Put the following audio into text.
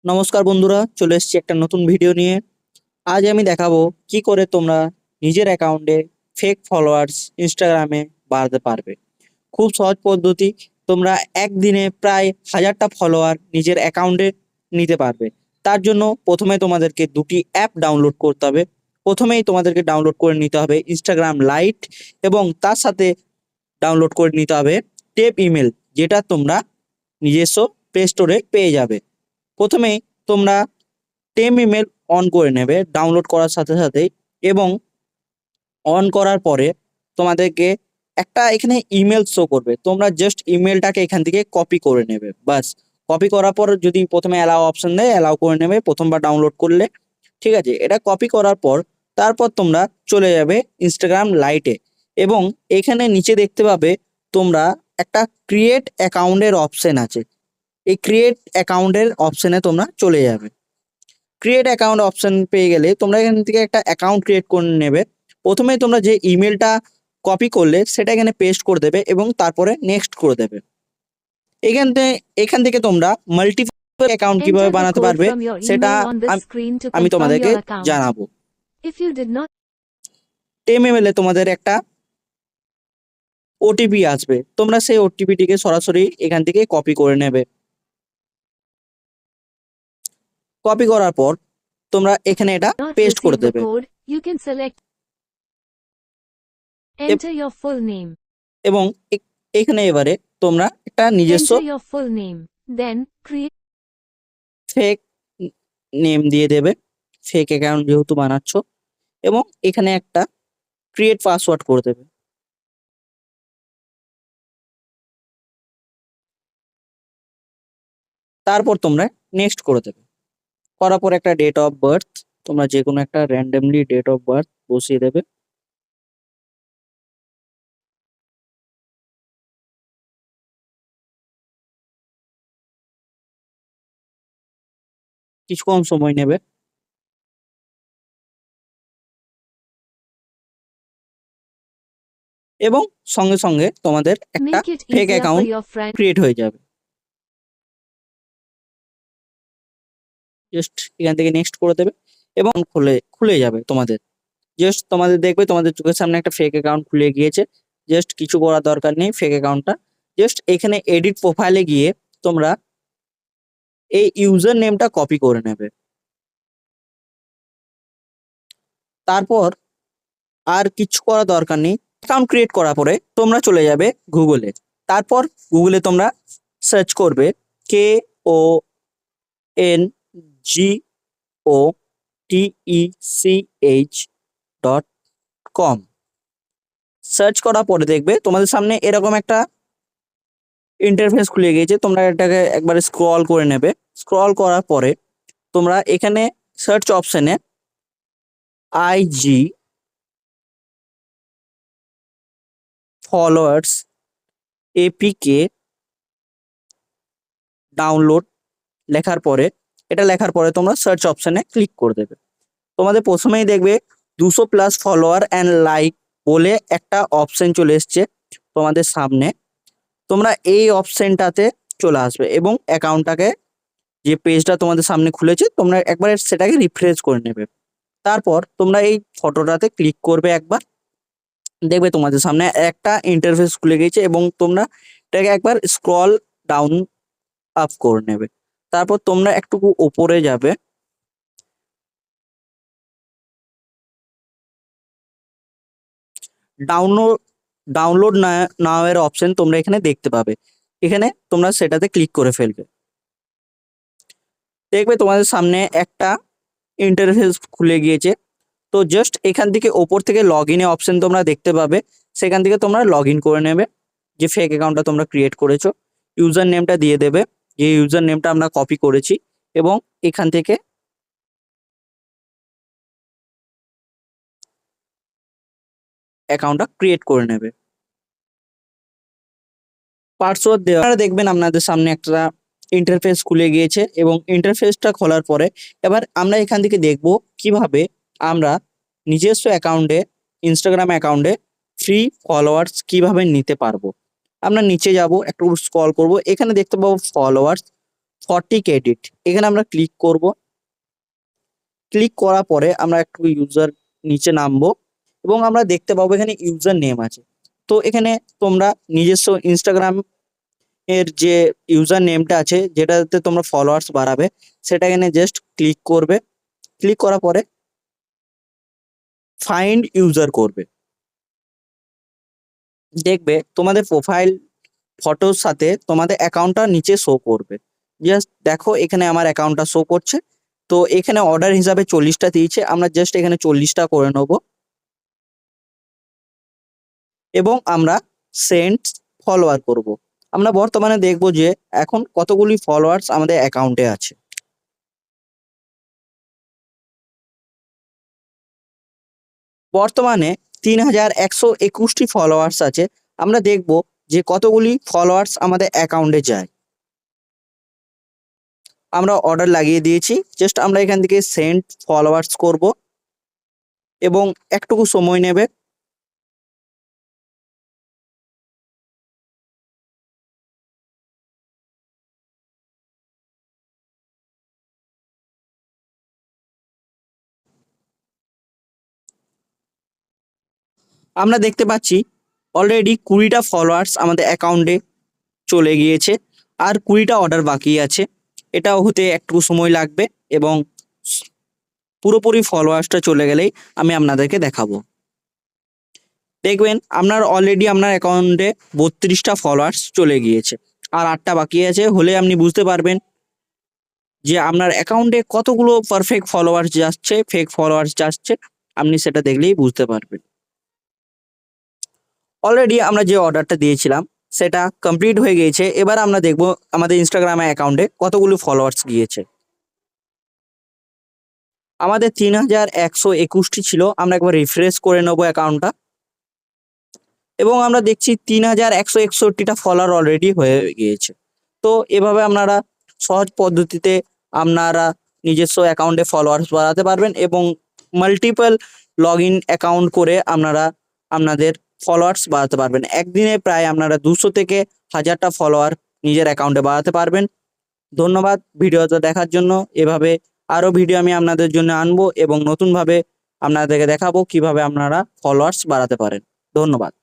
নমস্কার বন্ধুরা, চলে এসেছি একটা নতুন ভিডিও নিয়ে। আজ আমি দেখাবো কি করে তোমরা নিজের অ্যাকাউন্টে ফেক ফলোয়ার্স ইনস্টাগ্রামে বাড়াতে পারবে। খুব সহজ পদ্ধতি। তোমরা একদিনে প্রায় 1000টা ফলোয়ার নিজের অ্যাকাউন্টে নিতে পারবে। তার জন্য প্রথমে তোমাদেরকে দুটি অ্যাপ ডাউনলোড করতে হবে। প্রথমেই তোমাদেরকে ডাউনলোড করে নিতে হবে ইনস্টাগ্রাম লাইট, এবং তার সাথে ডাউনলোড করে নিতে হবে টেপ ইমেল, যেটা তোমরা নিজস্ব প্লে স্টোরে পেয়ে যাবে। প্রথমেই তোমরা টেম ইমেল অন করে নেবে ডাউনলোড করার সাথে সাথেই, এবং অন করার পরে তোমাদেরকে একটা এখানে ইমেল শো করবে। তোমরা জাস্ট ইমেলটাকে এখান থেকে কপি করে নেবে, বাস। কপি করার পর যদি প্রথমে অ্যালাউ অপশন দেয়, অ্যালাউ করে নেবে প্রথমবার ডাউনলোড করলে। ঠিক আছে, এটা কপি করার পর তারপর তোমরা চলে যাবে ইনস্টাগ্রাম লাইটে, এবং এখানে নিচে দেখতে পাবে তোমরা একটা ক্রিয়েট অ্যাকাউন্টের অপশন আছে। এই ক্রিয়েট অ্যাকাউন্টের অপশনে তোমরা চলে যাবে। ক্রিয়েট অ্যাকাউন্ট অপশন পেয়ে গেলে তোমরা এখান থেকে একটা অ্যাকাউন্ট ক্রিয়েট করে নেবে। প্রথমে তোমরা যে ইমেলটা কপি করলে সেটা এখানে পেস্ট করে দেবে, এবং তারপরে নেক্সট করে দেবে। এখান থেকে তোমরা মাল্টিপল অ্যাকাউন্ট কিভাবে Enter the বানাতে code পারবে from your সেটা email on this আম- screen to আমি confirm তোমাদেরকে your account. জানাবো। If you did not টেমএমএল এ তোমাদের একটা ওটিপি আসবে, তোমরা সেই ওটিপিটিকে সরাসরি এখান থেকে কপি করে নেবে। কপি করার পর তোমরা এখানে এটা পেস্ট করে receive the দেবে, code, you can select enter your full name. এবং এখানে এবারে তোমরা একটা নিজস্ব Enter your full name. Then create fake name দিয়ে দেবে, ফেক অ্যাকাউন্ট যেহেতু বানাচ্ছ, এবং এখানে একটা ক্রিয়েট পাসওয়ার্ড করে দেবে। তারপর তোমরা নেক্সট করে দেবে। করার পর একটা ডেট অফ বার্থ, তোমরা যে কোনো একটা র্যান্ডমলি ডেট অফ বার্থ বসিয়ে দেবে। কিছুক্ষণ সময় নেবে, এবং সঙ্গে সঙ্গে তোমাদের একটা make it fake easier for account your friend. Create হয়ে যাবে। জাস্ট এখান থেকে নেক্সট করে দেবে, এবং খুলে খুলে যাবে তোমাদের। জাস্ট তোমাদের দেখবে তোমাদের চোখের সামনে একটা ফেক অ্যাকাউন্ট খুলে গিয়েছে। জাস্ট কিছু করার দরকার নেই, ফেক অ্যাকাউন্টটা জাস্ট এখানে এডিট প্রোফাইলে গিয়ে তোমরা এই ইউজার নেমটা কপি করে নেবে। তারপর আর কিছু করা দরকার নেই। অ্যাকাউন্ট ক্রিয়েট করার পরে তোমরা চলে যাবে গুগলে। তারপর গুগলে তোমরা সার্চ করবে KONGOTECH.com। সার্চ করার পরে দেখবে তোমাদের সামনে এরকম একটা ইন্টারফেস খুলে গিয়েছে। তোমরা এটাকে একবারে স্ক্রল করে নেবে। স্ক্রল করার পরে তোমরা এখানে সার্চ অপশনে IG ফলোয়ার্স APK ডাউনলোড লেখার পরে তোমরা সার্চ অপশনে ক্লিক করে দেবে। তোমাদের প্রথমেই দেখবে 200+ ফলোয়ার অ্যান্ড লাইক বলে একটা অপশন চলে এসছে তোমাদের সামনে। তোমরা এই অপশনটাতে চলে আসবে, এবং অ্যাকাউন্টটাকে, যে পেজটা তোমাদের সামনে খুলেছে, তোমরা একবার সেটাকে রিফ্রেশ করে নেবে। তারপর তোমরা এই ফটোটাতে ক্লিক করবে একবার, দেখবে তোমাদের সামনে একটা ইন্টারফেস খুলে গেছে, এবং তোমরা এটাকে একবার স্ক্রল ডাউন আপ করে নেবে। তারপর তোমরা একটু উপরে যাবে, ডাউনলোড ডাউনলোড নাও এর অপশন তোমরা এখানে দেখতে পাবে। এখানে তোমরা সেটাতে ক্লিক করে ফেলবে। দেখবে তোমাদের সামনে একটা ইন্টারফেস খুলে গিয়েছে। তো জাস্ট এখান থেকে ওপর থেকে লগ ইনে অপশন তোমরা দেখতে পাবে, সেখান থেকে তোমরা লগ ইন করে নেবে। যে ফেক অ্যাকাউন্টটা তোমরা ক্রিয়েট করেছো, ইউজার নেমটা দিয়ে দেবে, যে ইউজার নেমটা আমরা কপি করেছি, এবং এখান থেকে অ্যাকাউন্টটা ক্রিয়েট করে নেবে। পাসওয়ার্ড দেওয়া, আপনারা দেখবেন আপনাদের সামনে একটা ইন্টারফেস খুলে গিয়েছে, এবং ইন্টারফেসটা খোলার পরে এবার আমরা এখান থেকে দেখব কিভাবে আমরা নিজস্ব অ্যাকাউন্টে, ইনস্টাগ্রাম অ্যাকাউন্টে ফ্রি ফলোয়ার্স কিভাবে নিতে পারবো। আমরা নিচে যাব, একটু স্ক্রল করব, এখানে দেখতে পাবো ফলোয়ার্স। 40 ক্রেডিট, এখানে আমরা ক্লিক করব। ক্লিক করার পরে আমরা একটু ইউজার নিচে নামবো এবং আমরা দেখতে পাবো এখানে ইউজার নেম আছে। তো এখানে তোমরা নিজস্ব ইনস্টাগ্রাম এর যে ইউজার নেমটা আছে যেটাতে তোমরা ফলোয়ার্স বাড়াবে সেটা এখানে জাস্ট ক্লিক করবে। ক্লিক করার পরে ফাইন্ড ইউজার করবে। দেখবে তোমাদের প্রোফাইল ফটোর সাথে তোমাদের অ্যাকাউন্টটা নিচে শো করবে। জাস্ট দেখো এখানে আমার অ্যাকাউন্টটা শো করছে। তো এখানে অর্ডার হিসাবে 40টা দিয়েছে, আমরা জাস্ট এখানে 40টা করে নেব এবং আমরা সেন্ড ফলোয়ার করব। আমরা বর্তমানে দেখব যে এখন কতগুলি ফলোয়ার্স আমাদের অ্যাকাউন্টে আছে। বর্তমানে 3121টি ফলোয়ার্স আছে। আমরা দেখব যে কতগুলি ফলোয়ার্স আমাদের অ্যাকাউন্টে যায়। আমরা অর্ডার লাগিয়ে দিয়েছি, জাস্ট আমরা এখান থেকে সেন্ড ফলোয়ার্স করব এবং একটুকু সময় নেবে। আমরা দেখতে পাচ্ছি অলরেডি 20টা ফলোয়ার্স আমাদের অ্যাকাউন্টে চলে গিয়েছে, আর 20টা অর্ডার বাকি আছে। এটাও হতে একটু সময় লাগবে এবং পুরোপুরি ফলোয়ার্সটা চলে গেলেই আমি আপনাদেরকে দেখাবো। দেখবেন আপনার অলরেডি আপনার অ্যাকাউন্টে 32টা ফলোয়ার্স চলে গিয়েছে, আর 8টা বাকি আছে। হলে আপনি বুঝতে পারবেন যে আপনার অ্যাকাউন্টে কতগুলো পারফেক্ট ফলোয়ার্স যাচ্ছে, ফেক ফলোয়ার্স যাচ্ছে, আপনি সেটা দেখলেই বুঝতে পারবেন। অলরেডি আমরা যে অর্ডারটা দিয়েছিলাম সেটা কমপ্লিট হয়ে গিয়েছে। এবার আমরা দেখব আমাদের ইনস্টাগ্রাম অ্যাকাউন্টে কতগুলো ফলোয়ার্স গিয়েছে। আমাদের 3121টি ছিল। আমরা একবার রিফ্রেশ করে নেবো অ্যাকাউন্টটা এবং আমরা দেখছি 3161টা ফলোয়ার অলরেডি হয়ে গিয়েছে। তো এভাবে আপনারা সহজ পদ্ধতিতে আপনারা নিজস্ব অ্যাকাউন্টে ফলোয়ার্স বাড়াতে পারবেন এবং মাল্টিপল লগ ইন অ্যাকাউন্ট করে আপনারা আপনাদের ফলোয়ার্স বাড়াতে পারবেন। একদিনে প্রায় আপনারা 200 থেকে 1000টা ফলোয়ার নিজের অ্যাকাউন্টে বাড়াতে পারবেন। ধন্যবাদ ভিডিওটা দেখার জন্য। এভাবে আরও ভিডিও আমি আপনাদের জন্য আনবো এবং নতুনভাবে আপনাদেরকে দেখাবো কিভাবে আপনারা ফলোয়ার্স বাড়াতে পারেন। ধন্যবাদ।